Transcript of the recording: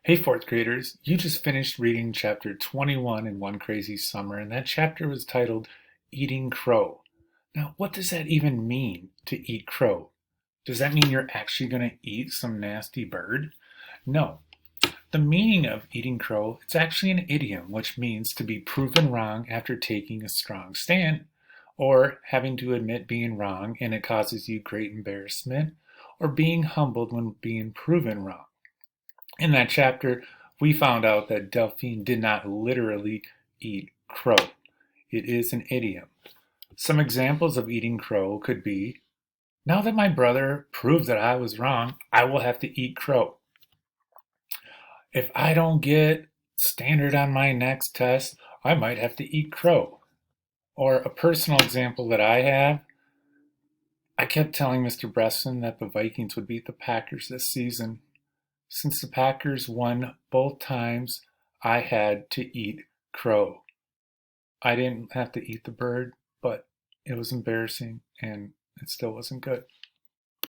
Hey, fourth graders, you just finished reading chapter 21 in One Crazy Summer, and that chapter was titled Eating Crow. Now, what does that even mean to eat crow? Does that mean you're actually going to eat some nasty bird? No. The meaning of eating crow, it's actually an idiom, which means to be proven wrong after taking a strong stand, or having to admit being wrong and it causes you great embarrassment, or being humbled when being proven wrong. In that chapter, we found out that Delphine did not literally eat crow. It is an idiom. Some examples of eating crow could be, now that my brother proved that I was wrong, I will have to eat crow. If I don't get standard on my next test, I might have to eat crow. Or a personal example that I have, I kept telling Mr. Bresson that the Vikings would beat the Packers this season. Since the Packers won both times, I had to eat crow. I didn't have to eat the bird, but it was embarrassing and it still wasn't good.